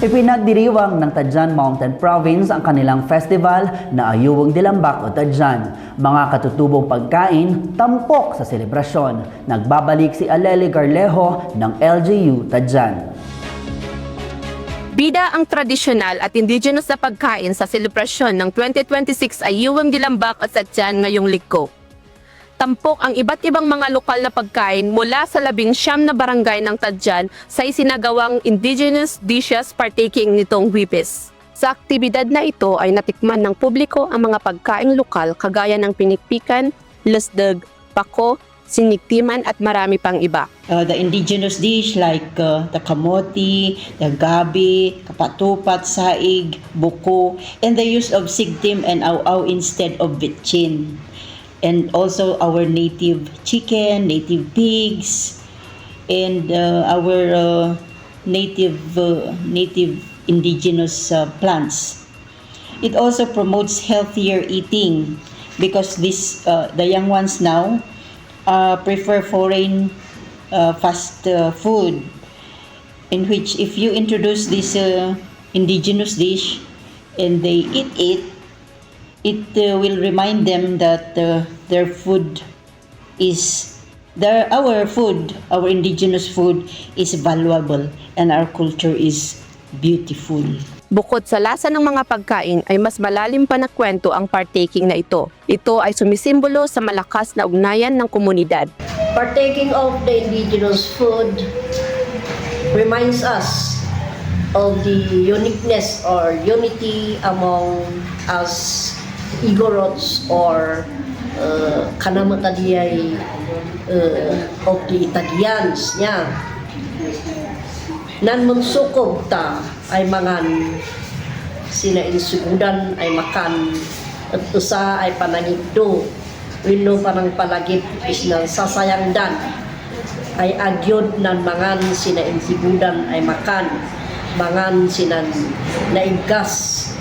Ipinagdiriwang ng Tadjan Mountain Province ang kanilang festival na Ayuwang Dilambak o Tadjan. Mga katutubong pagkain, tampok sa selebrasyon. Nagbabalik si Aleli Garlejo ng LGU Tadjan. Bida ang tradisyonal at indigenous na pagkain sa selebrasyon ng 2026 Ayuwang Dilambak at Tadjan ngayong Linggo. Tampok ang iba't ibang mga lokal na pagkain mula sa 19 na barangay ng Tadjan sa isinagawang indigenous dishes partaking nitong Huwebes. Sa aktibidad na ito ay natikman ng publiko ang mga pagkaing lokal kagaya ng pinikpikan, lasdag, pako, siniktiman at marami pang iba. The indigenous dish like the kamote, the gabi, kapatupat, saig, buko, and the use of sigtim and aw-aw instead of bitchin. And also our native chicken, native pigs, and our native indigenous plants. It also promotes healthier eating because the young ones now prefer foreign fast food, in which if you introduce this indigenous dish and they eat it, it will remind them that their food is our indigenous food is valuable and our culture is beautiful. Bukod sa lasa ng mga pagkain ay mas malalim pa na kwento ang partaking na ito. Ito ay sumisimbolo sa malakas na ugnayan ng komunidad. Partaking of the indigenous food reminds us of the uniqueness or unity among us Igorots or kanamatadiyay of the Italians niya. Nan munsukob ta ay mangan, sina insugudan ay makan, at usa ay panangigdo, wino parang palagip is na sasayangdan, ay agyod nan mangan sina insugudan ay makan, mangan sina naiggas,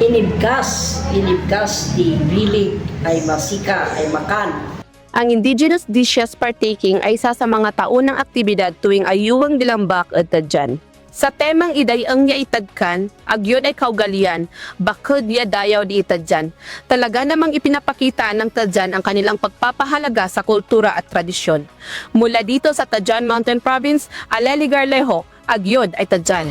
inibgas di bilig ay masika ay makan. Ang indigenous dishes partaking ay isa sa mga taunang aktibidad tuwing Ayuwang Dilambak at Tadjan. Sa temang iday ang niya itadkan, agyon ay kaugalian, bakod niya dayaw di itadjan. Talaga namang ipinapakita ng Tadjan ang kanilang pagpapahalaga sa kultura at tradisyon. Mula dito sa Tadjan Mountain Province, Aleli Garlejo, agyon ay Tadjan.